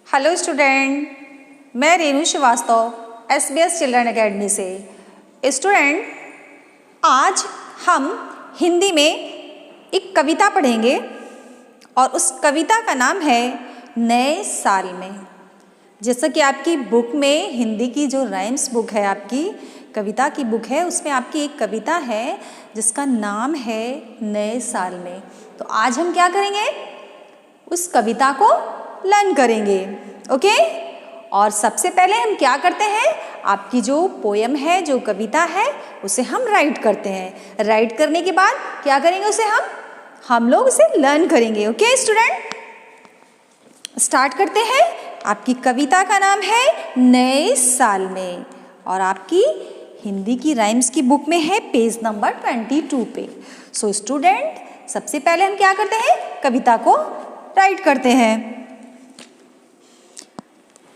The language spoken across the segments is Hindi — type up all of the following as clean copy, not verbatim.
हेलो स्टूडेंट, मैं रेणु श्रीवास्तव SBS चिल्ड्रन एकेडमी से। स्टूडेंट, आज हम हिंदी में एक कविता पढ़ेंगे और उस कविता का नाम है नए साल में। जैसा कि आपकी बुक में हिंदी की जो राइम्स बुक है, आपकी कविता की बुक है, उसमें आपकी एक कविता है जिसका नाम है नए साल में। तो आज हम क्या करेंगे, उस कविता को लर्न करेंगे। ओके, और सबसे पहले हम क्या करते हैं, आपकी जो पोयम है, जो कविता है, उसे हम राइट करते हैं। राइट करने के बाद क्या करेंगे, उसे हम लोग उसे लर्न करेंगे। ओके स्टूडेंट, स्टार्ट करते हैं। आपकी कविता का नाम है नए साल में और आपकी हिंदी की राइम्स की बुक में है पेज नंबर 22 पे। सो स्टूडेंट, सबसे पहले हम क्या करते हैं, कविता को राइट करते हैं।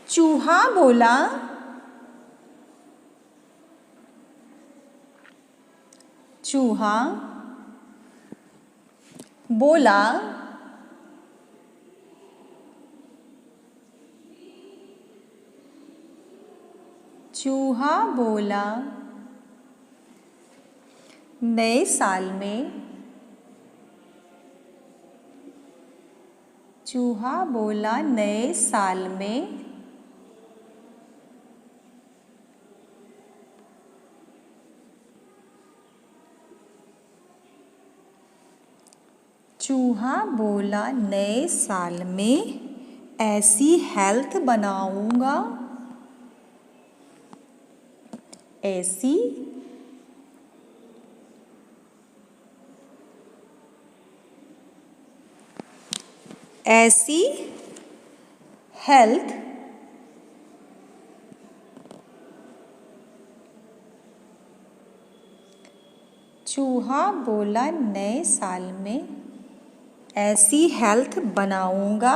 चूहा बोला, चूहा बोला, चूहा बोला, नए साल में, चूहा बोला नए साल में, चूहा बोला नए साल में ऐसी हेल्थ बनाऊंगा, ऐसी हेल्थ चूहा बोला नए साल में ऐसी हेल्थ बनाऊंगा,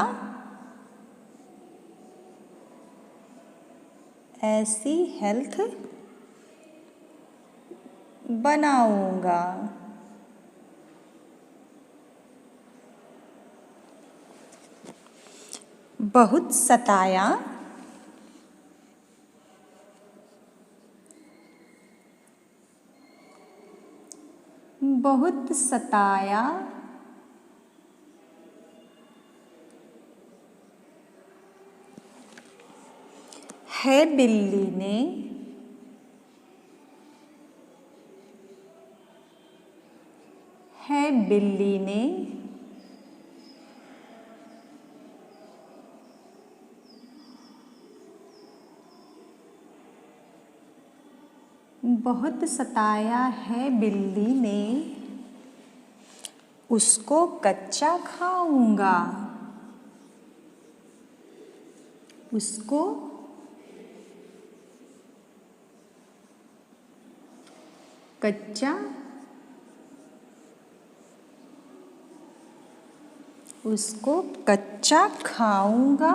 ऐसी हेल्थ बनाऊंगा। बहुत सताया, बहुत सताया, है बिल्ली ने, है बिल्ली ने, बहुत सताया है बिल्ली ने, उसको कच्चा खाऊंगा, उसको कच्चा, उसको कच्चा खाऊंगा।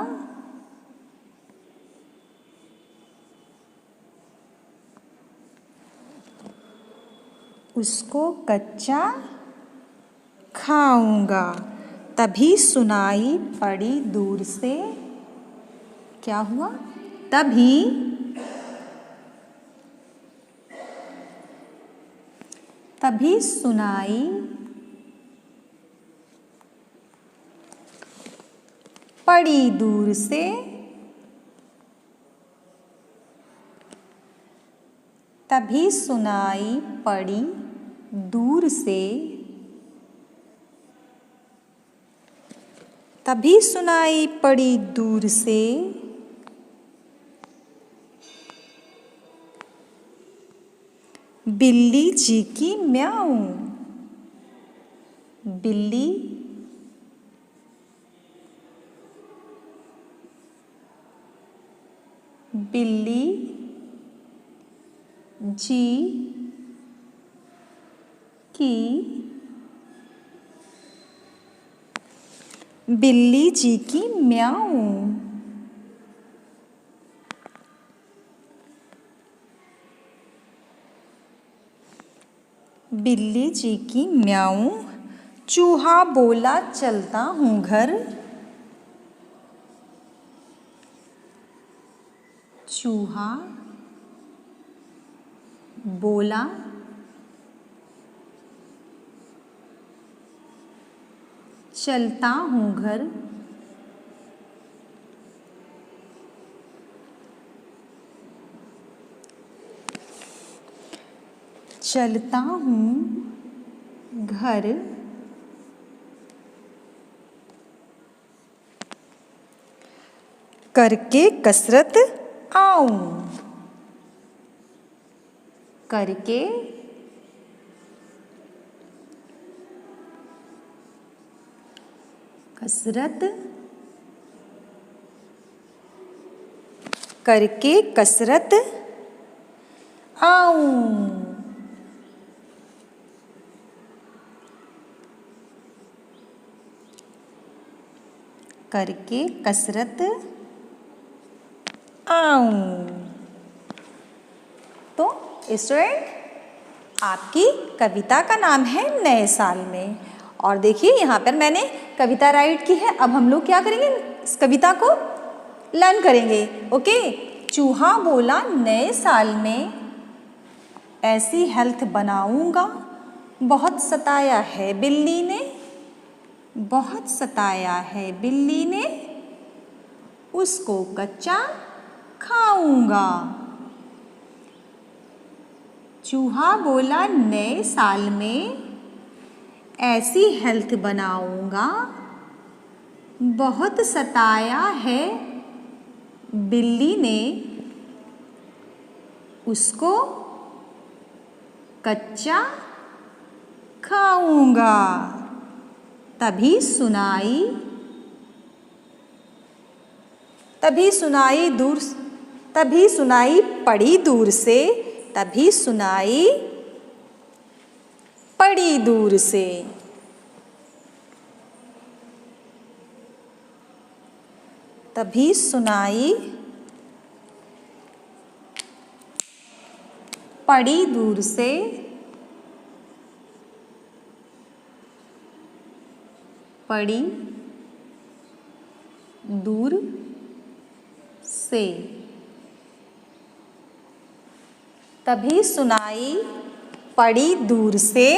उसको कच्चा खाऊंगा। तभी सुनाई पड़ी दूर से, क्या हुआ, तभी सुनाई पड़ी दूर से, तभी सुनाई पड़ी दूर से, तभी सुनाई पड़ी दूर से, बिल्ली जी की म्याऊं, बिल्ली बिल्ली जी की, बिल्ली जी की म्याऊं। बिल्ली जी की म्याऊं। चूहा बोला चलता हूँ घर, चूहा बोला चलता हूँ घर। चलता हूँ घर करके कसरत आऊं। करके कसरत करके कसरत आऊं। करके कसरत आऊं। तो स्टूडेंट, आपकी कविता का नाम है नए साल में। और देखिए यहाँ पर मैंने कविता राइट की है। अब हम लोग क्या करेंगे, इस कविता को लर्न करेंगे। ओके। चूहा बोला नए साल में ऐसी हेल्थ बनाऊंगा, बहुत सताया है बिल्ली ने, बहुत सताया है बिल्ली ने, उसको कच्चा खाऊंगा। चूहा बोला नए साल में ऐसी हेल्थ बनाऊंगा, बहुत सताया है बिल्ली ने, उसको कच्चा खाऊंगा। तभी सुनाई पड़ी दूर से, तभी सुनाई पड़ी दूर से। तभी सुनाई पड़ी दूर से, पड़ी दूर से। तभी सुनाई पड़ी दूर से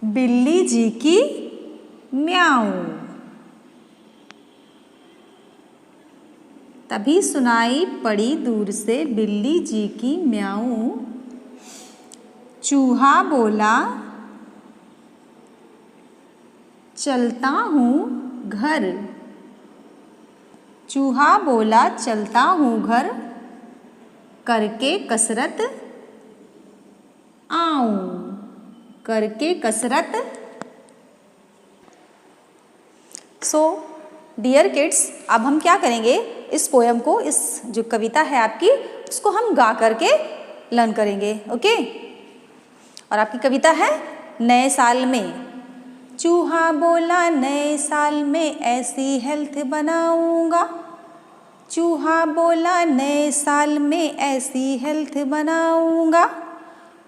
बिल्ली जी की म्याऊं। तभी सुनाई पड़ी दूर से बिल्ली जी की म्याऊं। चूहा बोला चलता हूँ घर। चूहा बोला चलता हूँ घर, करके कसरत आऊं। करके कसरत। सो डियर किड्स, अब हम क्या करेंगे, इस पोयम को, इस जो कविता है आपकी, उसको हम गा करके लर्न करेंगे। ओके। और आपकी कविता है नए साल में। चूहा बोला नए साल में ऐसी हेल्थ बनाऊंगा। चूहा बोला नए साल में ऐसी हेल्थ बनाऊंगा,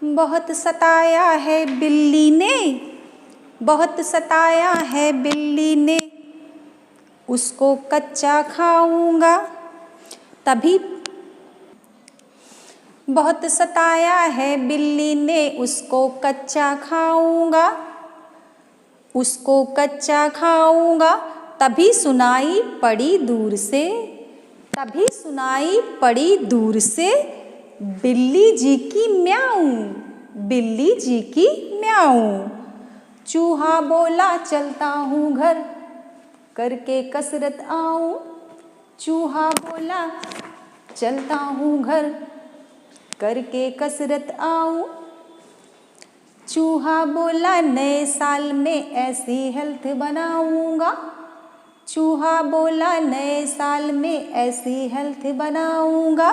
बहुत सताया है बिल्ली ने, बहुत सताया है बिल्ली ने, उसको कच्चा खाऊंगा। तभी बहुत सताया है बिल्ली ने, उसको कच्चा खाऊंगा, उसको कच्चा खाऊंगा। तभी सुनाई पड़ी दूर से, तभी सुनाई पड़ी दूर से बिल्ली जी की म्याऊं, बिल्ली जी की म्याऊं। चूहा बोला चलता हूँ घर, करके कसरत आऊं। चूहा बोला चलता हूँ घर, करके कसरत आऊं। चूहा बोला नए साल में ऐसी हेल्थ बनाऊंगा। चूहा बोला नए साल में ऐसी हेल्थ बनाऊंगा,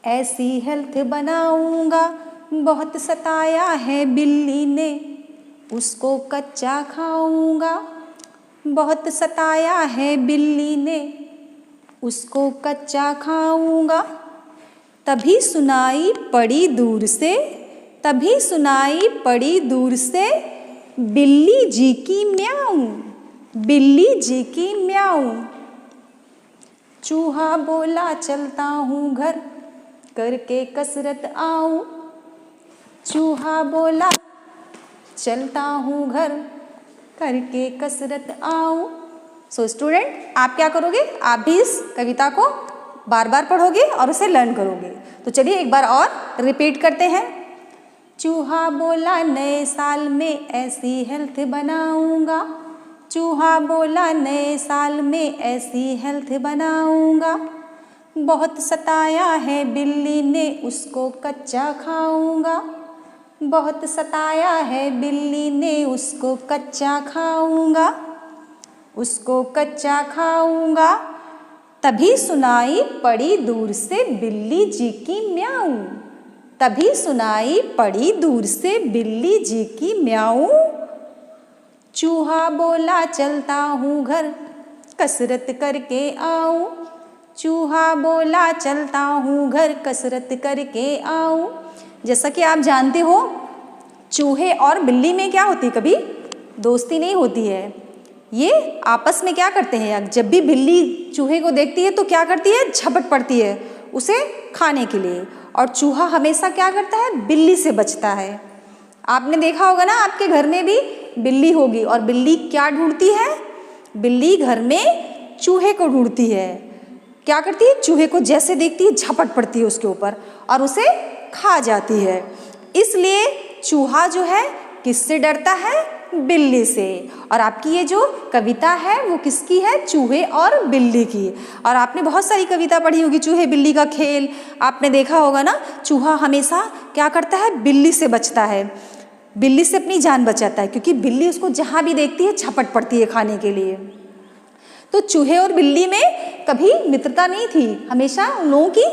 ऐसी हेल्थ बनाऊंगा, बहुत सताया है बिल्ली ने, उसको कच्चा खाऊंगा। बहुत सताया है बिल्ली ने, उसको कच्चा खाऊंगा। तभी सुनाई पड़ी दूर से, तभी सुनाई पड़ी दूर से बिल्ली जी की म्याऊं, बिल्ली जी की म्याऊं। चूहा बोला चलता हूँ घर, करके कसरत आऊं। चूहा बोला चलता हूँ घर, करके कसरत आऊं। सो स्टूडेंट, आप क्या करोगे, आप भी इस कविता को बार बार पढ़ोगे और उसे लर्न करोगे। तो चलिए एक बार और रिपीट करते हैं। चूहा बोला नए साल में ऐसी हेल्थ बनाऊंगा। चूहा बोला नए साल में ऐसी हेल्थ बनाऊंगा। बहुत सताया है बिल्ली ने उसको कच्चा खाऊंगा। बहुत सताया है बिल्ली ने उसको कच्चा खाऊंगा। उसको कच्चा खाऊंगा। तभी सुनाई पड़ी दूर से बिल्ली जी की म्याऊं। तभी सुनाई पड़ी दूर से बिल्ली जी की म्याऊं। चूहा बोला चलता हूँ घर, कसरत करके आऊं। चूहा बोला चलता हूँ घर, कसरत करके आऊं। जैसा कि आप जानते हो, चूहे और बिल्ली में क्या होती है, कभी दोस्ती नहीं होती है। ये आपस में क्या करते हैं, जब भी बिल्ली चूहे को देखती है तो क्या करती है, झपट पड़ती है उसे खाने के लिए। और चूहा हमेशा क्या करता है, बिल्ली से बचता है। आपने देखा होगा ना, आपके घर में भी बिल्ली होगी और बिल्ली क्या ढूंढती है, बिल्ली घर में चूहे को ढूंढती है। क्या करती है, चूहे को जैसे देखती है झपट पड़ती है उसके ऊपर और उसे खा जाती है। इसलिए चूहा जो है किससे डरता है, बिल्ली से। और आपकी ये जो कविता है वो किसकी है, चूहे और बिल्ली की। और आपने बहुत सारी कविता पढ़ी होगी, चूहे बिल्ली का खेल आपने देखा होगा ना। चूहा हमेशा क्या करता है, बिल्ली से बचता है, बिल्ली से अपनी जान बचाता है, क्योंकि बिल्ली उसको जहाँ भी देखती है झपट पड़ती है खाने के लिए। तो चूहे और बिल्ली में कभी मित्रता नहीं थी, हमेशा उन लोगों की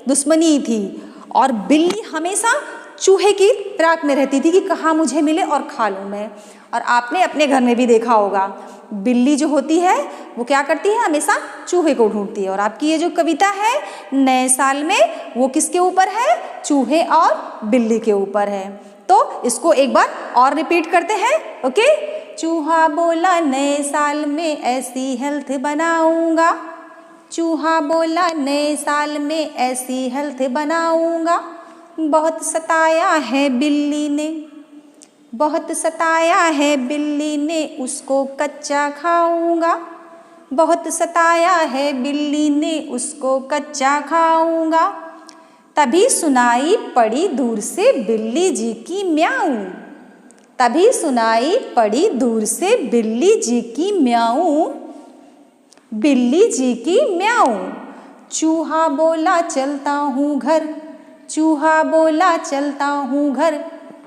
दुश्मनी ही थी। और बिल्ली हमेशा चूहे की फिराक में रहती थी कि कहाँ मुझे मिले और खा लूँ मैं। और आपने अपने घर में भी देखा होगा, बिल्ली जो होती है वो क्या करती है, हमेशा चूहे को ढूंढती है। और आपकी ये जो कविता है नए साल में, वो किसके ऊपर है, चूहे और बिल्ली के ऊपर है। तो इसको एक बार और रिपीट करते हैं, ओके। चूहा बोला नए साल में ऐसी हेल्थ बनाऊंगा। चूहा बोला नए साल में ऐसी हेल्थ बनाऊंगा। बहुत सताया है बिल्ली ने, बहुत सताया है बिल्ली ने उसको कच्चा खाऊंगा। बहुत सताया है बिल्ली ने उसको कच्चा खाऊंगा। तभी सुनाई पड़ी दूर से बिल्ली जी की म्याऊं। तभी सुनाई पड़ी दूर से बिल्ली जी की म्याऊं। बिल्ली जी की म्याऊं। चूहा बोला चलता हूँ घर, चूहा बोला चलता हूँ घर,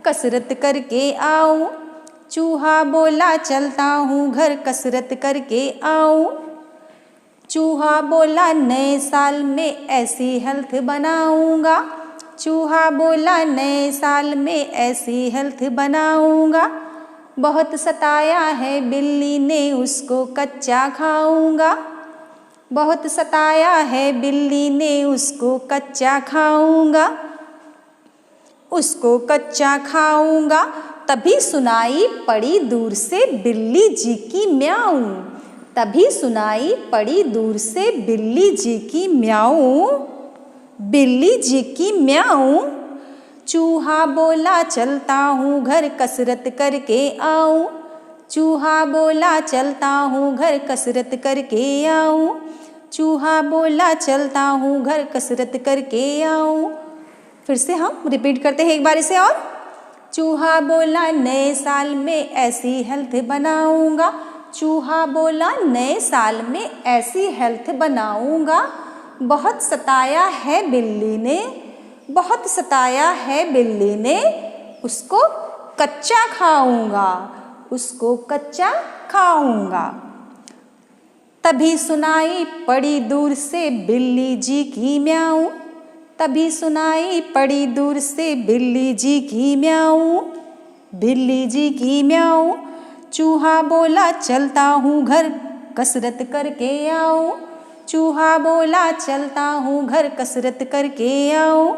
कसरत करके आऊं। चूहा बोला चलता हूँ घर, कसरत करके आऊं। चूहा बोला नए साल में ऐसी हेल्थ बनाऊंगा। चूहा बोला नए साल में ऐसी हेल्थ बनाऊंगा। बहुत सताया है बिल्ली ने उसको कच्चा खाऊंगा। बहुत सताया है बिल्ली ने उसको कच्चा खाऊंगा। उसको कच्चा खाऊंगा। तभी सुनाई पड़ी दूर से बिल्ली जी की म्याऊं। तभी सुनाई पड़ी दूर से बिल्ली जी की म्याऊं। बिल्ली जी की म्याऊं। चूहा बोला चलता हूँ घर, कसरत करके आऊं। चूहा बोला चलता हूँ घर, कसरत करके आऊं। चूहा बोला चलता हूँ घर, कसरत करके आऊं। फिर से हम रिपीट करते हैं एक बार इसे और। चूहा बोला नए साल में ऐसी हेल्थ बनाऊंगा। चूहा बोला नए साल में ऐसी हेल्थ बनाऊंगा। बहुत सताया है बिल्ली ने, बहुत सताया है बिल्ली ने उसको कच्चा खाऊंगा। उसको कच्चा खाऊंगा। तभी सुनाई पड़ी दूर से बिल्ली जी की म्याऊं। तभी सुनाई पड़ी दूर से बिल्ली जी की म्याऊं। बिल्ली जी की म्याऊं। चूहा बोला चलता हूँ घर, कसरत करके आऊं। चूहा बोला चलता हूँ घर, कसरत करके आऊं।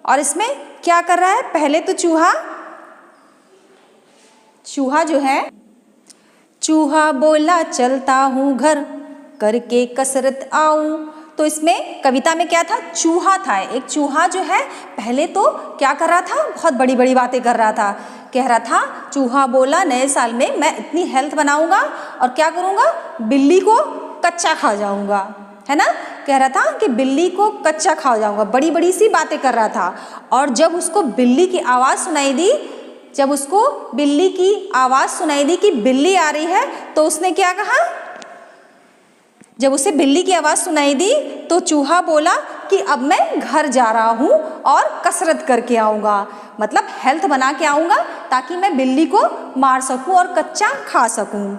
और इसमें क्या कर रहा है, पहले तो चूहा जो है चूहा बोला चलता हूँ घर, करके कसरत आऊं। तो इसमें कविता में क्या था, चूहा था। एक चूहा जो है पहले तो क्या कर रहा था, बहुत बड़ी बड़ी बातें कर रहा था। कह रहा था, चूहा बोला नए साल में मैं इतनी हेल्थ बनाऊंगा और क्या करूंगा, बिल्ली को कच्चा खा जाऊंगा, है ना। कह रहा था कि बिल्ली को कच्चा खा जाऊंगा, बड़ी बड़ी सी बातें कर रहा था। और जब उसको बिल्ली की आवाज़ सुनाई दी, जब उसको बिल्ली की आवाज़ सुनाई दी कि बिल्ली आ रही है, तो उसने क्या कहा, जब उसे बिल्ली की आवाज़ सुनाई दी तो चूहा बोला कि अब मैं घर जा रहा हूँ और कसरत करके आऊँगा, मतलब हेल्थ बना के आऊँगा ताकि मैं बिल्ली को मार सकूँ और कच्चा खा सकूँ।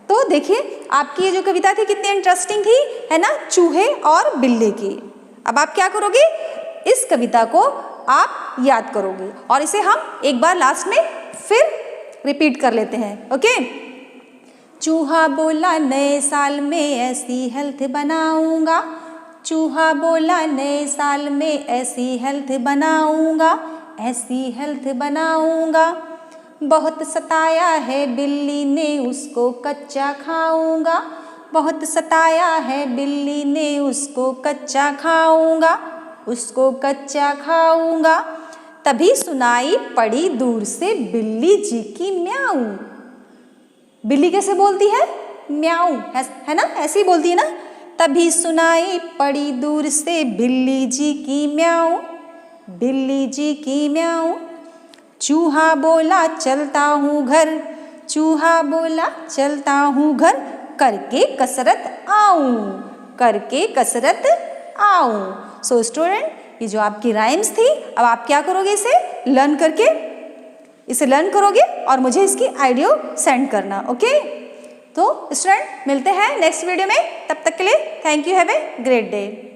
तो देखिए आपकी ये जो कविता थी कितनी इंटरेस्टिंग थी, है ना, चूहे और बिल्ली की। अब आप क्या करोगे, इस कविता को आप याद करोगे और इसे हम एक बार लास्ट में फिर रिपीट कर लेते हैं। ओके। चूहा बोला नए साल में ऐसी हेल्थ बनाऊंगा, चूहा बोला नए साल में ऐसी हेल्थ बनाऊंगा, ऐसी हेल्थ बनाऊंगा। बहुत सताया है बिल्ली ने उसको कच्चा खाऊंगा, बहुत सताया है बिल्ली ने उसको कच्चा खाऊंगा, उसको कच्चा खाऊंगा। तभी सुनाई पड़ी दूर से बिल्ली जी की म्याऊं। बिल्ली कैसे बोलती है, म्याऊं, है ना, ऐसे ही बोलती है ना। तभी सुनाई पड़ी दूर से बिल्ली जी की म्याऊं, बिल्ली जी की म्याऊं। चूहा बोला चलता हूँ घर, चूहा बोला चलता हूँ घर, करके कसरत आऊं, करके कसरत आऊं। सो स्टूडेंट, ये जो आपकी राइम्स थी, अब आप क्या करोगे, इसे लर्न करोगे और मुझे इसकी ऑडियो सेंड करना। ओके। तो स्टूडेंट मिलते हैं नेक्स्ट वीडियो में, तब तक के लिए thank you, have a great day.